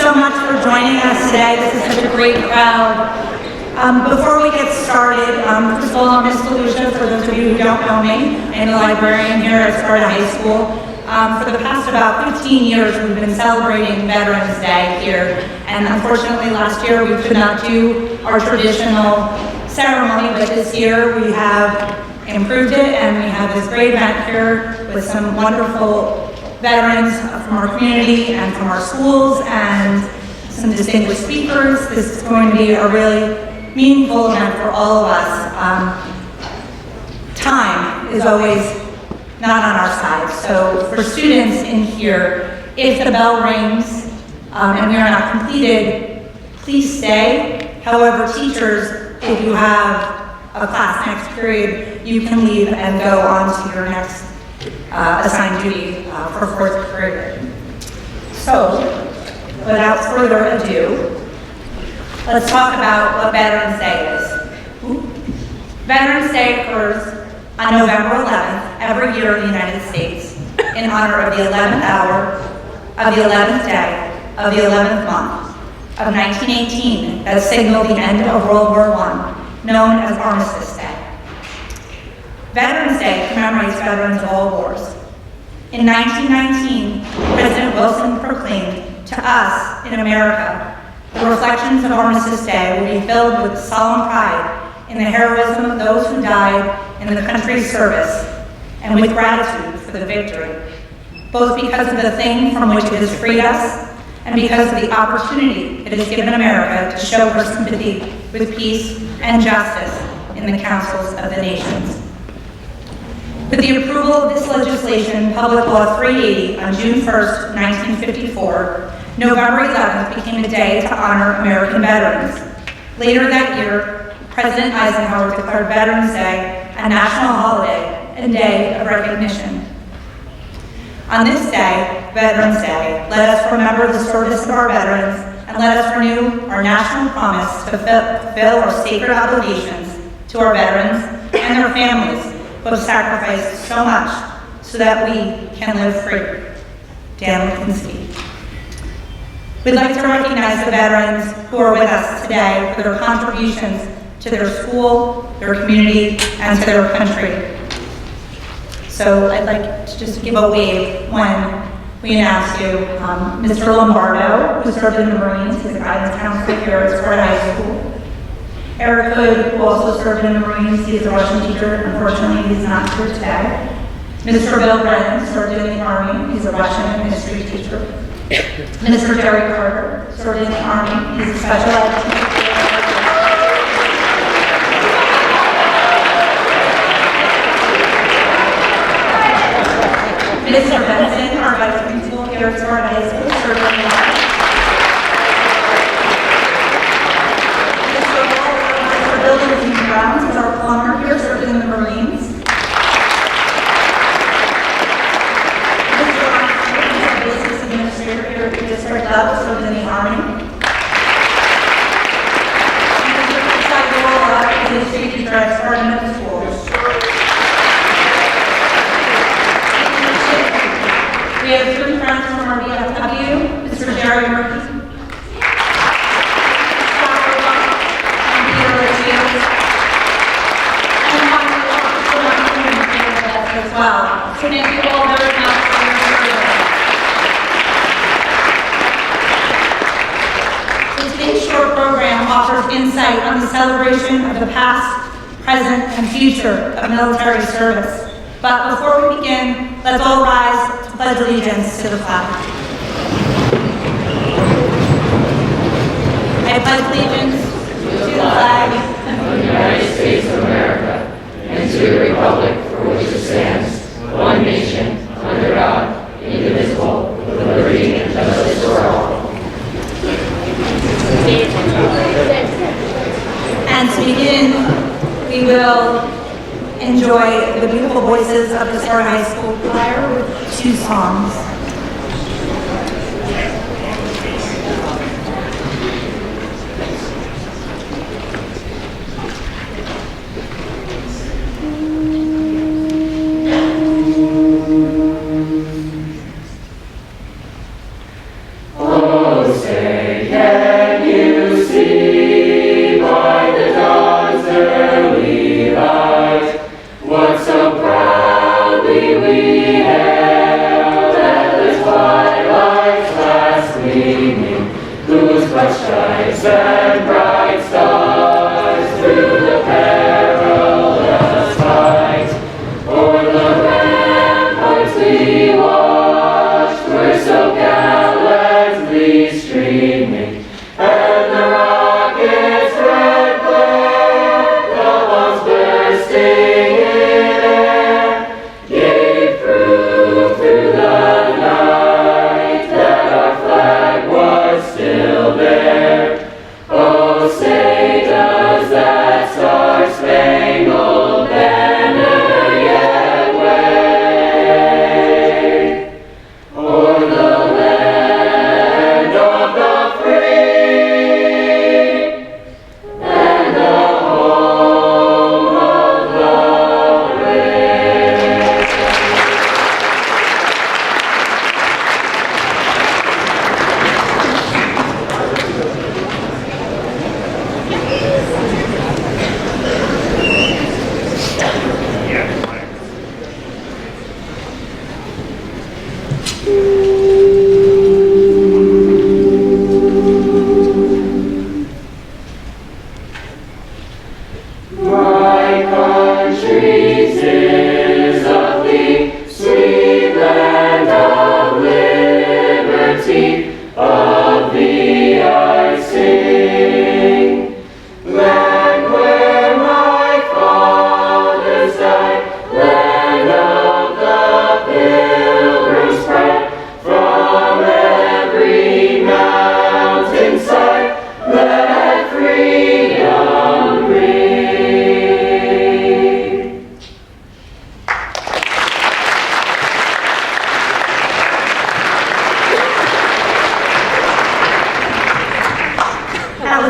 so much for joining us today. This is such a great crowd. Before we get started, first of all, I'm Ms. Felicia, for those of you who don't know me. I'm a librarian here at Sparta High School. For the past about 15 years, we've been celebrating Veterans Day here. And unfortunately, last year we could not do our traditional ceremony, but this year we have improved it, and we have this great event here with some wonderful veterans from our community and from our schools and some distinguished speakers. This is going to be a really meaningful event for all of us. Time is always not on our side. So for students in here, if the bell rings and we are not completed, please stay. However, teachers, if you have a class next period, you can leave and go on to your next assigned duty for fourth period. So, without further ado, let's talk about what Veterans Day is. Veterans Day occurs on November 11th every year in the United States in honor of the 11th hour of the 11th day of the 11th month of 1918 that signaled the end of World War I, known as Armistice Day. Veterans Day commemorates veterans of all wars. In 1919, President Wilson proclaimed to us in America, the reflections of Armistice Day will be filled with solemn pride in the heroism of those who died in the country's service and with gratitude for the victory, both because of the thing from which it has freed us and because of the opportunity it has given America to show her sympathy with peace and justice in the councils of the nations. With the approval of this legislation, Public Law 380, on June 1st, 1954, November 11th became a day to honor American veterans. Later that year, President Eisenhower declared Veterans Day a national holiday and day of recognition. On this day, Veterans Day, let us remember the service of our veterans and let us renew our national promise to fulfill our sacred obligations to our veterans and their families who have sacrificed so much so that we can live free. Dan Lipinski. We'd like to recognize the veterans who are with us today for their contributions to their school, their community, and to their country. So I'd like to just give a wave when we announce you. Mr. Lombardo, who served in the Marines, he's a guidance counselor here at Sparta High School. Eric Hood, who also served in the Marines, he is a Russian teacher. Unfortunately, he's not here today. Mr. Bill Brennan served in the Army. He's a Russian and history teacher. Mr. Jerry Carter served in the Army. He's a special ed teacher. Mr. Benson, our vice principal here at Sparta High School, served in the Army. Buildings and grounds is our plumber here, served in the Marines. Mr. Roxford is our business administrator here at the district level, served in the Army. And Mr. Sagola is a history teacher at Sparta Middle School. We have three friends from our VFW, Mr. Jerry Murphy, as well. So thank you all very much for your service. So today's short program offers insight on the celebration of the past, present, and future of military service. But before we begin, let's all rise to pledge allegiance to the flag. I pledge allegiance to the flag of the United States of America and to the republic for which it stands, one nation, under God, indivisible, with liberty and justice for all. And to begin, we will enjoy the beautiful voices of the Sparta High School choir with two songs. Oh, say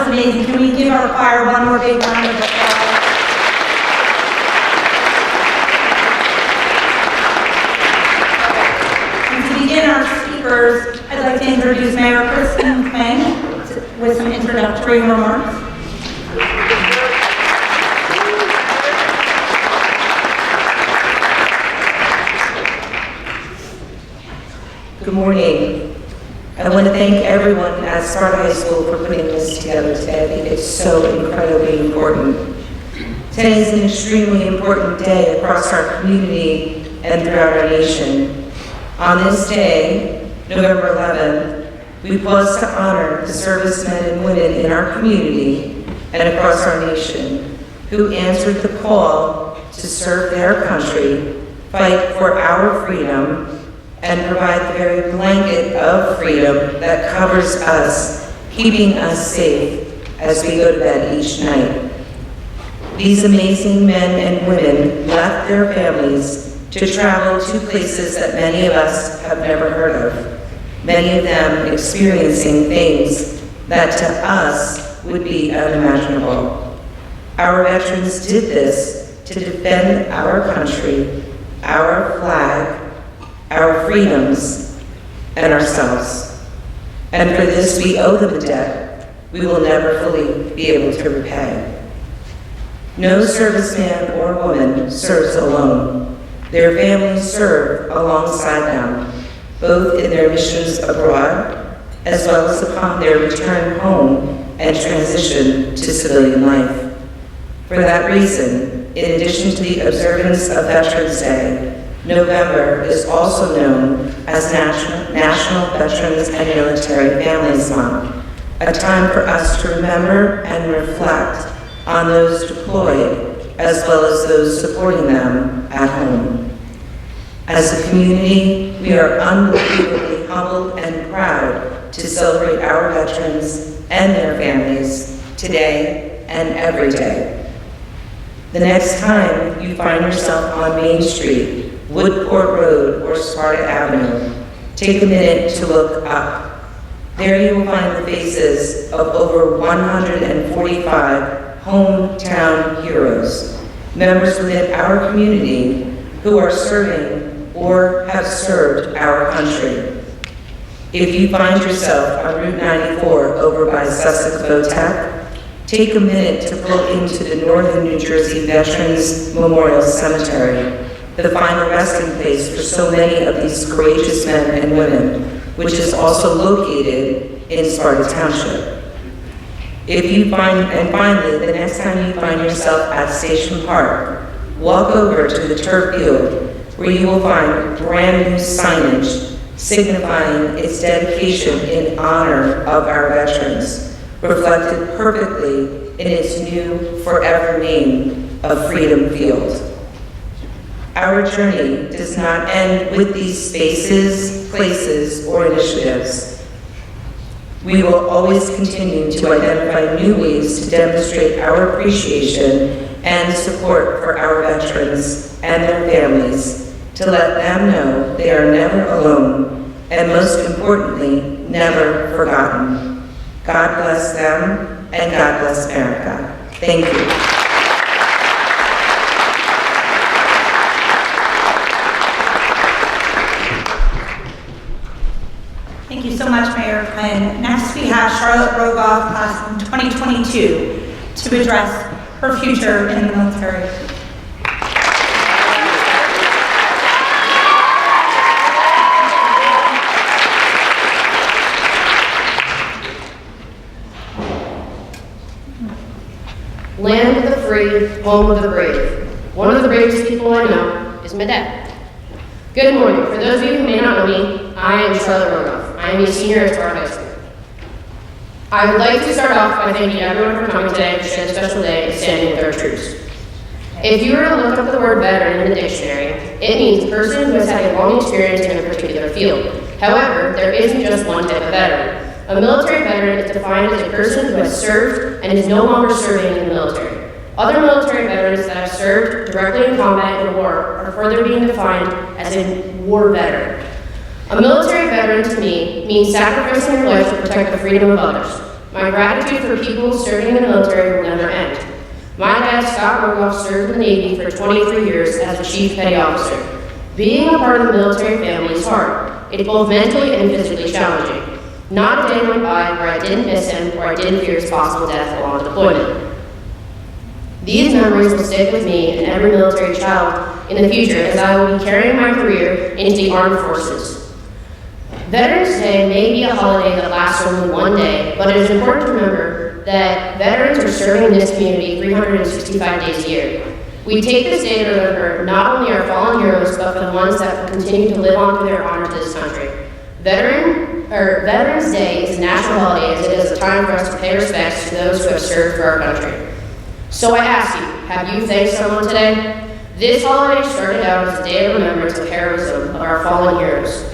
amazing. Can we give our choir one more big round of applause? And to begin our speakers, I'd like to introduce Mayor Kristen Quinn with some introductory remarks. Good morning. I want to thank everyone at Sparta High School for putting this together today. I think it's so incredibly important. Today is an extremely important day across our community and throughout our nation. On this day, November 11th, we pause to honor the servicemen and women in our community and across our nation who answered the call to serve their country, fight for our freedom, and provide the very blanket of freedom that covers us, keeping us safe as we go to bed each night. These amazing men and women left their families to travel to places that many of us have never heard of, many of them experiencing things that to us would be unimaginable. Our veterans did this to defend our country, our flag, our freedoms, and ourselves. And for this, we owe them a debt we will never fully be able to repay. No serviceman or woman serves alone. Their families serve alongside them, both in their missions abroad, as well as upon their return home and transition to civilian life. For that reason, in addition to the observance of Veterans Day, November is also known as National Veterans and Military Families Month, a time for us to remember and reflect on those deployed as well as those supporting them at home. As a community, we are unbelievably humbled and proud to celebrate our veterans and their families today and every day. The next time you find yourself on Main Street, Woodport Road, or Sparta Avenue, take a minute to look up. There you will find the faces of over 145 hometown heroes, members within our community who are serving or have served our country. If you find yourself on Route 94 over by Sussex Votek, take a minute to pull into the Northern New Jersey Veterans Memorial Cemetery, the final resting place for so many of these courageous men and women, which is also located in Sparta Township. Finally, the next time you find yourself at Station Park, walk over to the turf field where you will find brand new signage signifying its dedication in honor of our veterans, reflected perfectly in its new forever name of Freedom Field. Our journey does not end with these spaces, places, or initiatives. We will always continue to identify new ways to demonstrate our appreciation and support for our veterans and their families, to let them know they are never alone, and most importantly, never forgotten. God bless them, and God bless America. Thank you. Thank you so much, Mayor Quinn. Next, we have Charlotte Rogoff, class of 2022, to address her future in the military. Land of the free, home of the brave. One of the bravest people I know is my dad. Good morning. For those of you who may not know me, I am Charlotte Rogoff. I am a senior at Sparta High School. I would like to start off by thanking everyone for coming today to share the special day of standing with our troops. If you were to look up the word veteran in the dictionary, it means a person who has had a long experience in a particular field. However, there isn't just one type of veteran. A military veteran is defined as a person who has served and is no longer serving in the military. Other military veterans that have served directly in combat in war are further being defined as a war veteran. A military veteran to me means sacrificing your life to protect the freedom of others. My gratitude for people serving in the military will never end. My dad, Scott Rogoff, served in the Navy for 23 years as a Chief Petty Officer. Being a part of the military family is hard. It's both mentally and physically challenging. Not a day went by where I didn't miss him or I didn't fear his possible death while on deployment. These memories will stick with me and every military child in the future as I will be carrying my career into the armed forces. Veterans Day may be a holiday that lasts only one day, but it is important to remember that veterans are serving in this community 365 days a year. We take this day to remember not only our fallen heroes, but the ones that will continue to live on through their honor to this country. Veterans Day is a national holiday as it is a time for us to pay respects to those who have served for our country. So I ask you, have you thanked someone today? This holiday started out as a day of remembrance of heroism of our fallen heroes.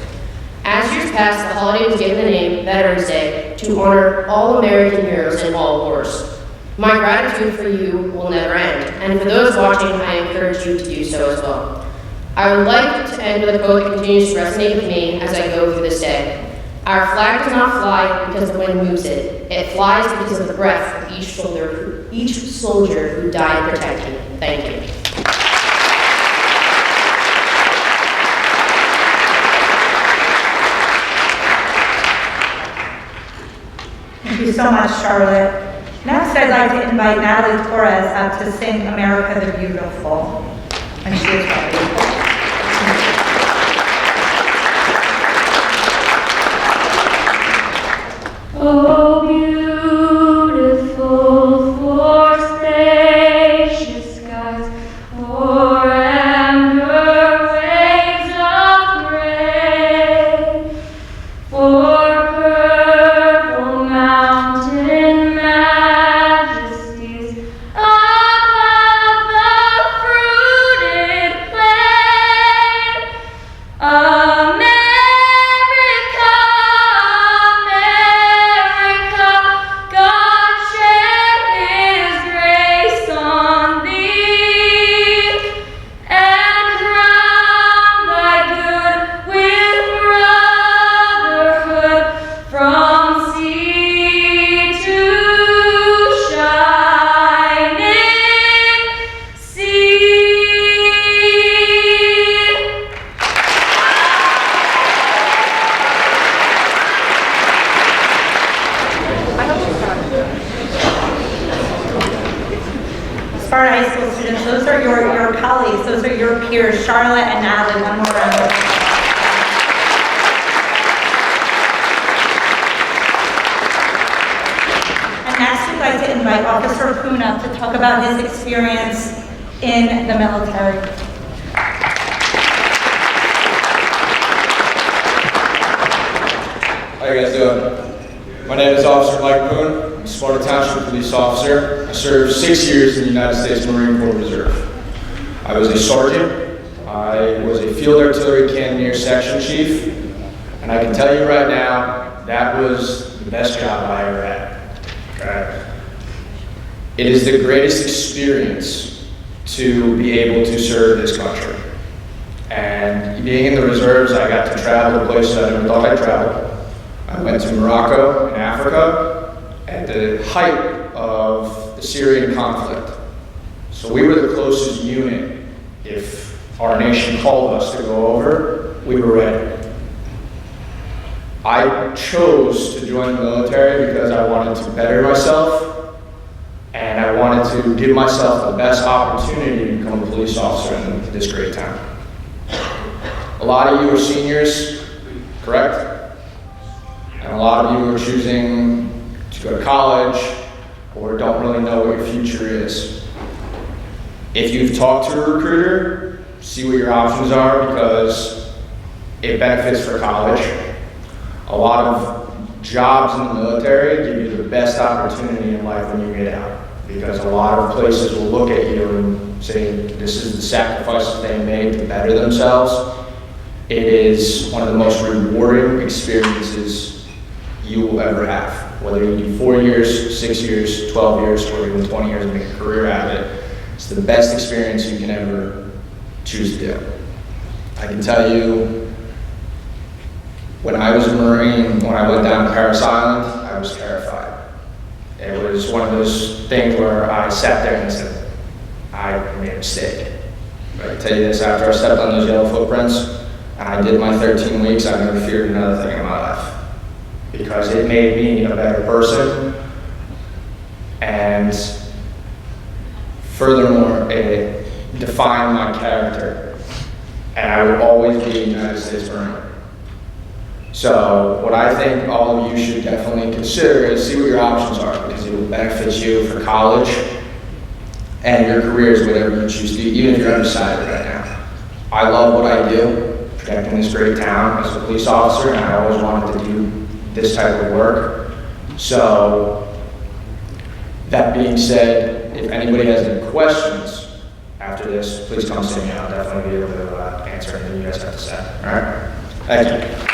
As years passed, the holiday was given the name Veterans Day to honor all American heroes in all wars. My gratitude for you will never end, and for those watching, I encourage you to do so as well. I would like to end with a quote that continues to resonate with me as I go through this day. Our flag does not fly because the wind moves it. It flies because of the breath of each soldier who died protecting it. Thank you. Thank you so much, Charlotte. Next, I'd like to invite Natalie Torres up to sing America the Beautiful. And she is ready. Oh, beautiful for spacious skies, for amber waves of gray, for purple mountain majesties above the fruited plain. America, God shed His grace on thee, and crown thy good with brotherhood from sea to shining sea. Sparta High School students, those are your colleagues, those are your peers, Charlotte and Natalie. One more round of applause. And next, we'd like to invite Officer Poon up to talk about his experience in the military. How you guys doing? My name is Officer Mike Poon. I'm a Sparta Township Police Officer. I served 6 years in the United States Marine Corps Reserve. I was a sergeant. I was a field artillery cannoneer section chief. And I can tell you right now, that was the best job I ever had. Okay? It is the greatest experience to be able to serve this country. And being in the reserves, I got to travel to places I never thought I'd travel. I went to Morocco in Africa at the height of the Syrian conflict. So we were the closest unit. If our nation called us to go over, we were ready. I chose to join the military because I wanted to better myself, and I wanted to give myself the best opportunity to become a police officer in this great town. A lot of you are seniors, correct? And a lot of you are choosing to go to college or don't really know what your future is. If you've talked to a recruiter, see what your options are because it benefits for college. A lot of jobs in the military give you the best opportunity in life when you get out because a lot of places will look at you and say this is the sacrifices they made to better themselves. It is one of the most rewarding experiences you will ever have. Whether you do 4 years, 6 years, 12 years, or even 20 years and make a career out of it, it's the best experience you can ever choose to do. I can tell you, when I was a Marine, when I went down to Paris Island, I was terrified. was one of those things where I sat there and said, I made a mistake. But I tell you this, after I stepped on those yellow footprints, and I did my 13 weeks, I never feared another thing in my life. Because it made me a better person, and furthermore, it defined my character, and I will always be a United States Marine. So what I think all of you should definitely consider is see what your options are, because it will benefit you for college and your careers, whatever you choose to do, even if you're undecided right now. I love what I do, protecting this great town as a police officer, and I always wanted to do this type of work. So that being said, if anybody has any questions after this, please come see me. I'll definitely be able to answer anything you guys have to say. All right? Thank you.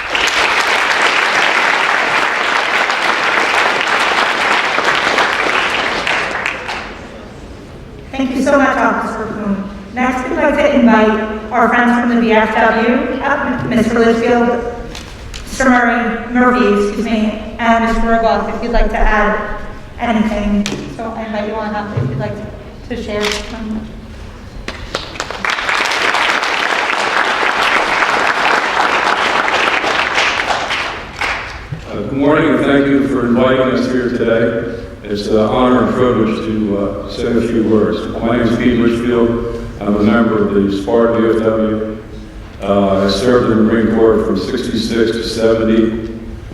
Thank you so much, Officer Boone. Next, we'd like to invite our friends from the VFW, Mr. Litchfield, Mr. Murphy, and Mr. Rogoff, if you'd like to add anything. So I invite you on up if you'd like to share. Good morning, and thank you for inviting us here today. It's an honor and privilege to say a few words. My name is Pete Litchfield. I'm a member of the Sparta VFW. I served in the Marine Corps from 66 to 70.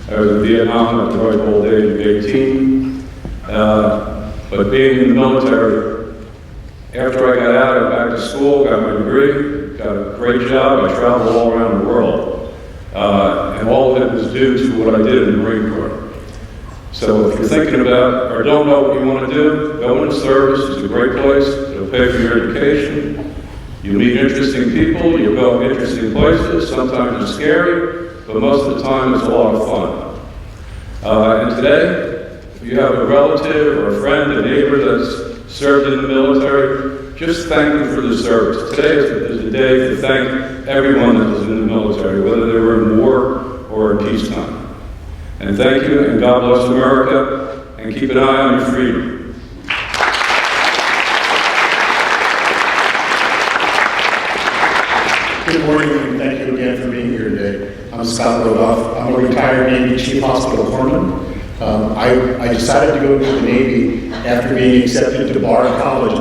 I was in Vietnam at the ripe old age of 18. But being in the military, after I got out, I went back to school, got my degree, got a great job. I traveled all around the world. And all of it was due to what I did in the Marine Corps. So if you're thinking about or don't know what you want to do, go into service. It's a great place. It'll pay for your education. You meet interesting people. You'll go interesting places. Sometimes it's scary, but most of the time it's a lot of fun. And today, if you have a relative or a friend, a neighbor that's served in the military, just thank them for the service. Today is a day to thank everyone that was in the military, whether they were in war or in peacetime. And thank you, and God bless America, and keep an eye on your freedom. Good morning, and thank you again for being here today. I'm Scott Rogoff. I'm a retired Navy Chief Hospital Corpsman. I decided to go to the Navy after being accepted to Bar College,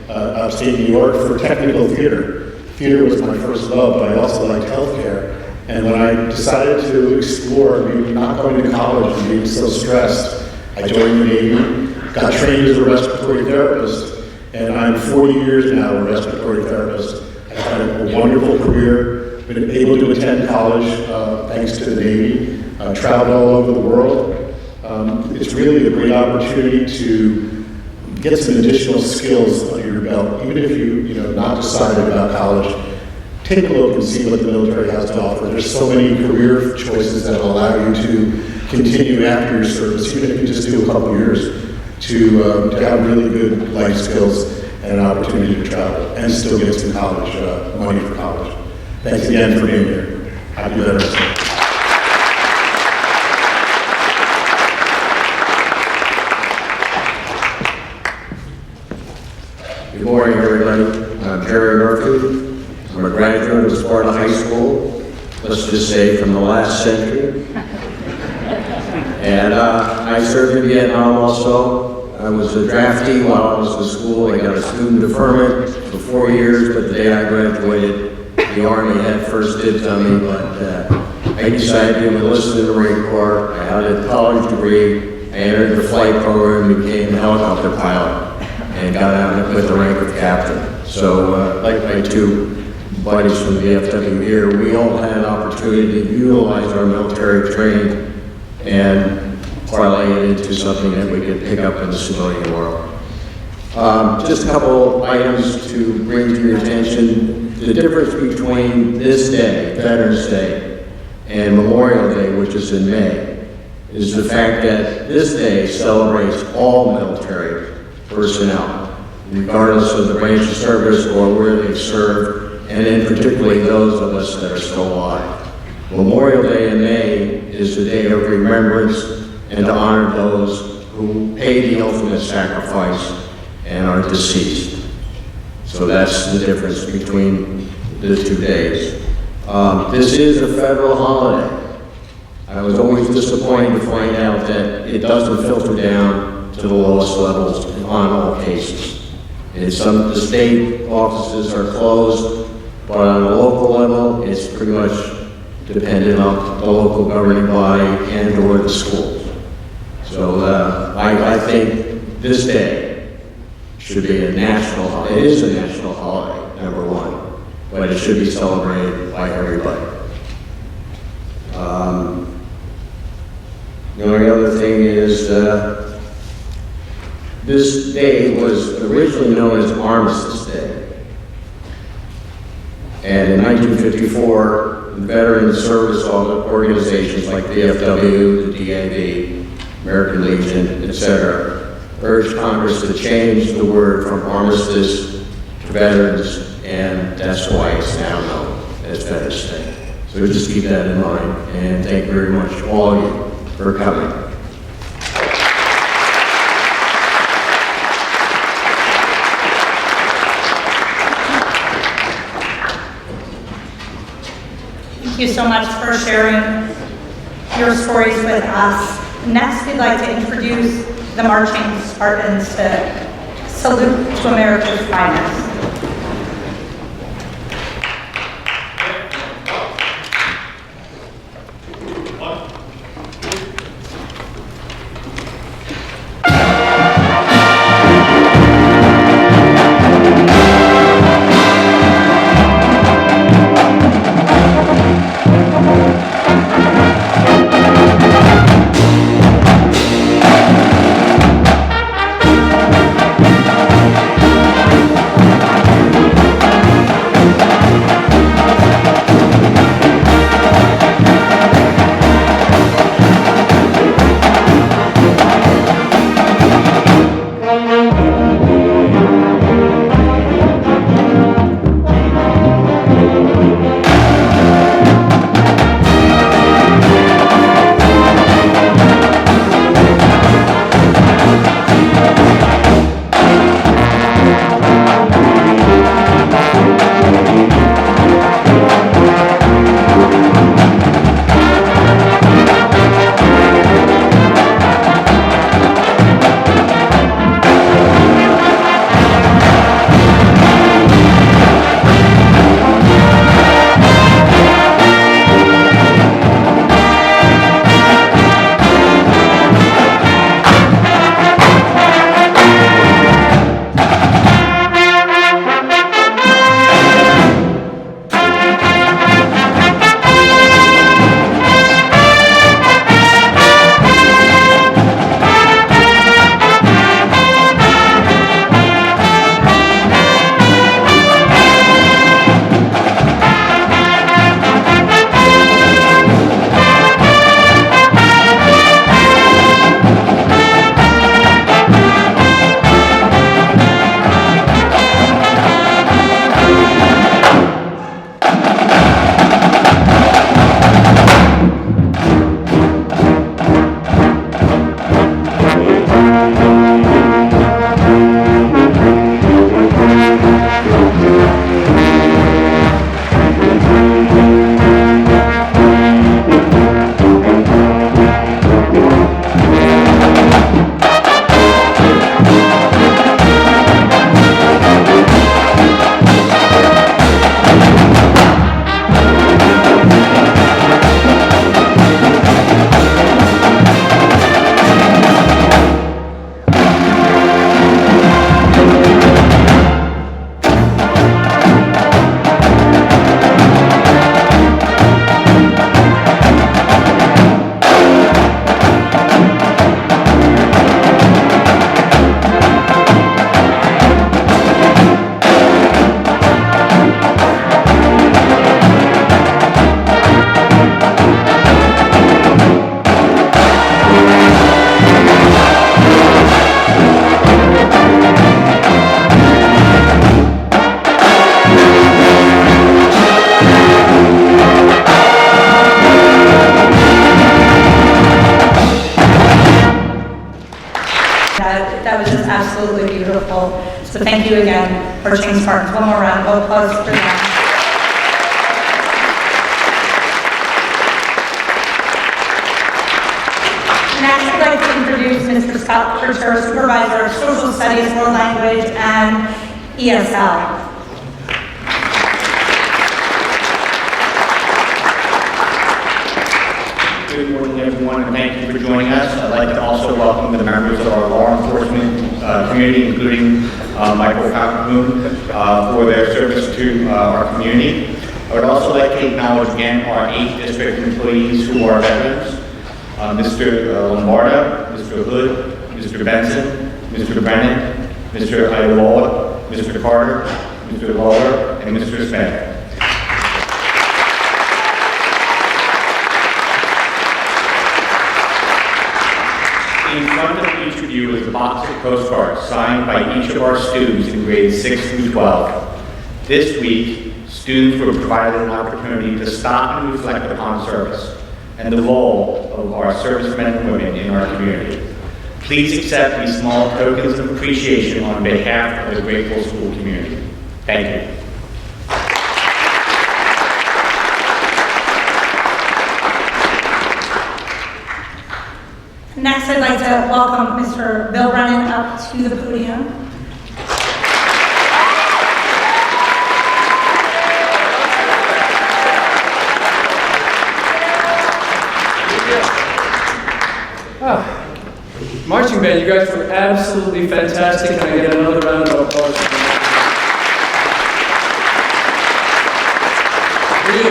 upstate New York, for technical theater. Theater was my first love, but I also liked healthcare. And when I decided to explore not going to college and being so stressed, I joined the Navy, got trained as a respiratory therapist, and I'm 40 years now a respiratory therapist. I've had a wonderful career, been able to attend college thanks to the Navy, traveled all over the world. It's really a great opportunity to get some additional skills under your belt, even if you're not decided about college. Take a look and see what the military has to offer. There's so many career choices that will allow you to continue after your service, even if you just do a couple years, to have really good life skills and an opportunity to travel and still get some college money for college. Thanks again for being here. Happy Veterans Day. Good morning, everybody. I'm Terry Murphy. I'm a graduate of Sparta High School, let's just say from the last century. And I served in Vietnam also. I was a draftee while I was in school. I got a student deferment for 4 years, but the day I graduated, the Army had first dibs on me, but I decided to enlist in the Marine Corps. I had a college degree. I entered the flight program, became a helicopter pilot, and got out with the rank of captain. So like my two buddies from the VFW here, we all had an opportunity to utilize our military training and parlay it into something that we could pick up in the civilian world. Just a couple items to bring to your attention. The difference between this day, Veterans Day, and Memorial Day, which is in May, is the fact that this day celebrates all military personnel, regardless of the branch of service or where they've served, and in particularly those of us that are still alive. Memorial Day in May is the day of remembrance and to honor those who paid the ultimate sacrifice and are deceased. So that's the difference between the 2 days. This is a federal holiday. I was always disappointed to find out that it doesn't filter down to the lowest levels on all cases. The state offices are closed, but on a local level, it's pretty much dependent on the local governing body and or the schools. So I think this day should be a national holiday. It is a national holiday, number one, but it should be celebrated by everybody. The only other thing is this day was originally known as Armistice Day. And in 1954, the veteran service organizations like the VFW, the DAV, American Legion, etc., urged Congress to change the word from armistice to veterans, and that's why it's now known as Veterans Day. So just keep that in mind, and thank you very much, all of you, for coming. Thank you so much for sharing your stories with us. Next, we'd like to introduce the marching Spartans to salute to America's finest. that was just absolutely beautiful. So thank you again for Change Spartans. One more round of applause for them. Next, I'd like to introduce Mr. Scott Pritchard, Supervisor of Social Studies, World Language, and ESL. Good morning, everyone, and thank you for joining us. I'd like to also welcome the members of our law enforcement community, including Michael Calhoun, for their service to our community. I would also like to acknowledge again our 8 district employees who are veterans. Mr. Lombardo, Mr. Hood, Mr. Benson, Mr. Brennan, Mr. Ayala, Mr. Carter, Mr. Lawler, and Mr. Smith. In front of each of you is a box of postcards signed by each of our students in grades 6 through 12. This week, students were provided an opportunity to stop and reflect upon service and the role of our servicemen and women in our community. Please accept these small tokens of appreciation on behalf of the grateful school community. Thank you. Next, I'd like to welcome Mr. Bill Brennan up to the podium. Marching band, you guys were absolutely fantastic. Can I get another round of applause? Really,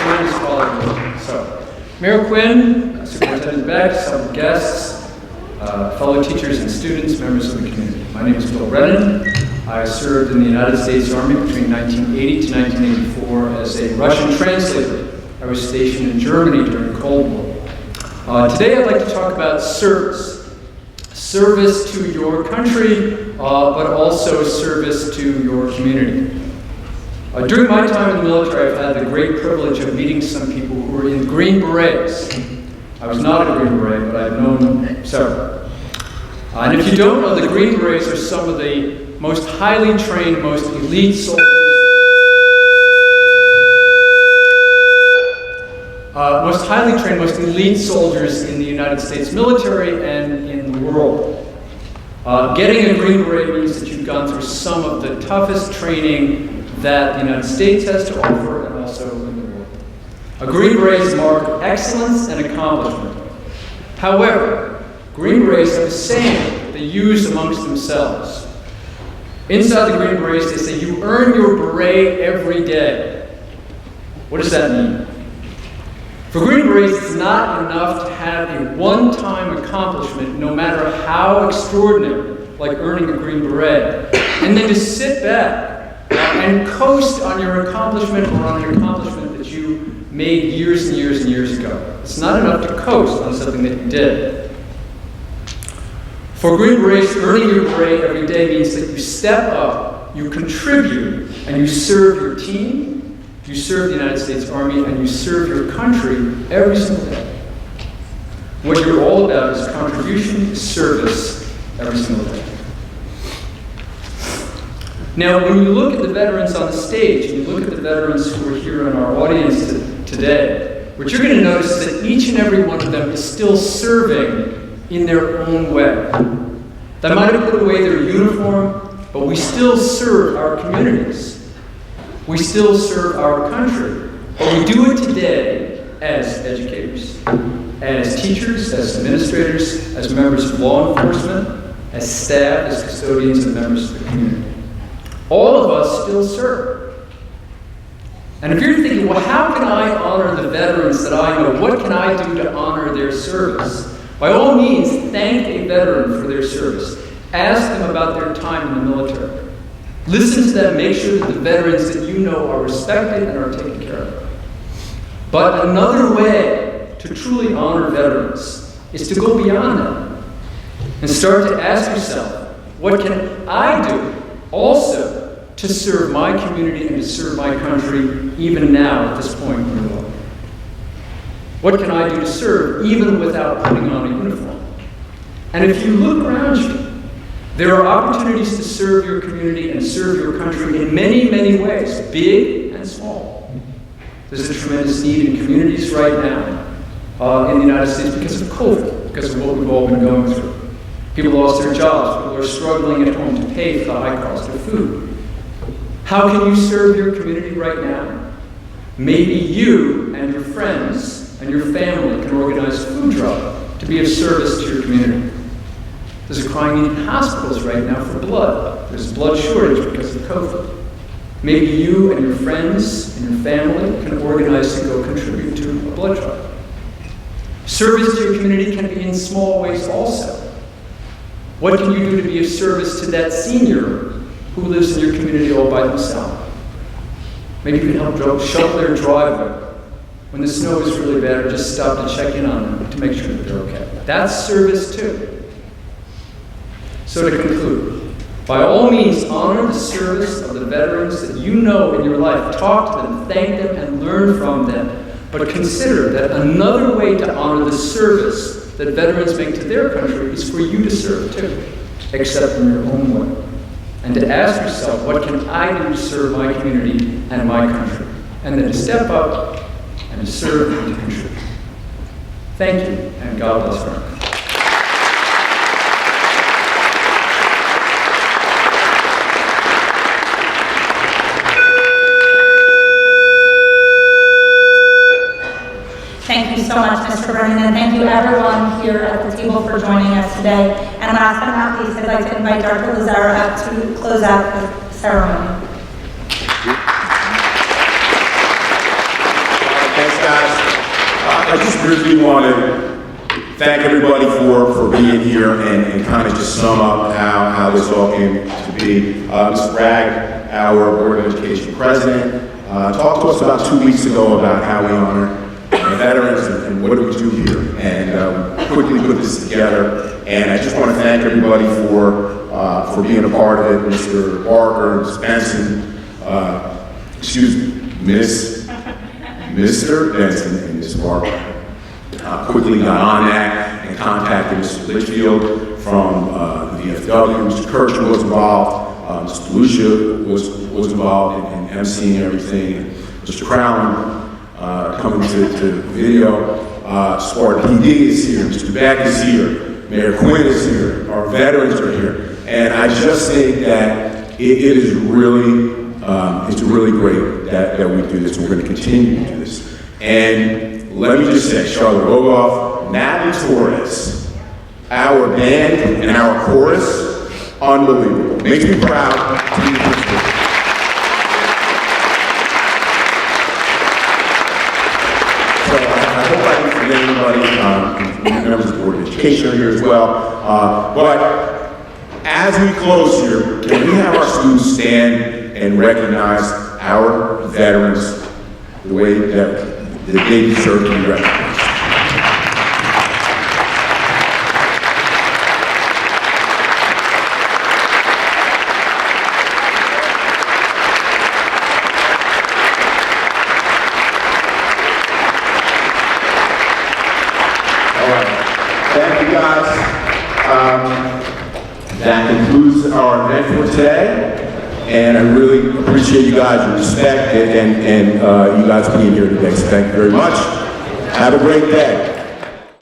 tremendous quality. So, Mayor Quinn, Superintendent Beck, some guests, fellow teachers and students, members of the community. My name is Bill Brennan. I served in the United States Army between 1980 to 1984 as a Russian translator. I was stationed in Germany during the Cold War. Today I'd like to talk about service. Service to your country, but also service to your community. During my time in the military, I've had the great privilege of meeting some people who were in Green Berets. I was not a Green Beret, but I've known several. And if you don't know, the Green Berets are some of the most highly trained, most elite soldiers. Most highly trained, most elite soldiers in the United States military and in the world. Getting a Green Beret means that you've gone through some of the toughest training that the United States has to offer and also in the world. A Green Beret is a mark of excellence and accomplishment. However, Green Berets have a saying that they use amongst themselves. Inside the Green Berets, they say, you earn your beret every day. What does that mean? For Green Berets, it's not enough to have a one-time accomplishment, no matter how extraordinary, like earning a Green Beret, and then to sit back and coast on your accomplishment or on your accomplishment that you made years and years and years ago. It's not enough to coast on something that you did. For Green Berets, earning your beret every day means that you step up, you contribute, and you serve your team, you serve the United States Army, and you serve your country every single day. What you're all about is contribution, service, every single day. Now, when you look at the veterans on the stage, and you look at the veterans who are here in our audience today, what you're going to notice is that each and every one of them is still serving in their own way. They might have put away their uniform, but we still serve our communities. We still serve our country, but we do it today as educators, as teachers, as administrators, as members of law enforcement, as staff, as custodians, and members of the community. All of us still serve. And if you're thinking, well, how can I honor the veterans that I know? What can I do to honor their service? By all means, thank a veteran for their service. Ask them about their time in the military. Listen to them, make sure that the veterans that you know are respected and are taken care of. But another way to truly honor veterans is to go beyond them and start to ask yourself, what can I do also to serve my community and to serve my country even now at this point in your life? What can I do to serve even without putting on a uniform? And if you look around you, There are opportunities to serve your community and serve your country in many, many ways, big and small. There's a tremendous need in communities right now in the United States because of COVID, because of what we've all been going through. People lost their jobs, people are struggling at home to pay for the high cost of food. How can you serve your community right now? Maybe you and your friends and your family can organize a food drive to be of service to your community. There's a crying need in hospitals right now for blood. There's a blood shortage because of COVID. Maybe you and your friends and your family can organize to go contribute to a blood drive. Service to your community can be in small ways also. What can you do to be of service to that senior who lives in your community all by themselves? Maybe you can help shovel their driveway when the snow is really bad, or just stop to check in on them to make sure that they're okay. That's service too. So to conclude, by all means, honor the service of the veterans that you know in your life. Talk to them, thank them, and learn from them. But consider that another way to honor the service that veterans make to their country is for you to serve too, except in your own way. And to ask yourself, what can I do to serve my community and my country? And then to step up and to serve and to contribute. Thank you, and God bless America. Thank you so much, Mr. Vernon, and thank you everyone here at the table for joining us today. And last but not least, I'd like to invite Dr. Lazaro up to close out the ceremony. Thanks, guys. I just really want to thank everybody for being here and kind of just sum up how this all came to be. Mr. Bragg, our Board of Education president, talked to us about 2 weeks ago about how we honor veterans and what do we do here, and quickly put this together. And I just want to thank everybody for being a part of it. Mr. Barker, Ms. Benson, Mr. Benson and Ms. Barker quickly got on that and contacted Mr. Litchfield from the VFW. Mr. Kirchner was involved. Mr. Lucia was involved in emceeing everything. Mr. Crowley coming to video. Sparta PD is here. Mr. Beck is here. Mayor Quinn is here. Our veterans are here. And I just think that it is really, it's really great that we do this. We're going to continue to do this. And let me just say, Charlotte Rogoff, Natalie Torres, our band and our chorus, unbelievable. Makes me proud to be here. Anybody, members of the Board of Education are here as well. But as we close here, can we have our students stand and recognize our veterans the way that they deserve to be recognized? Thank you, guys. That concludes our event for today. And I really appreciate you guys' respect and you guys being here today. So thank you very much. Have a great day.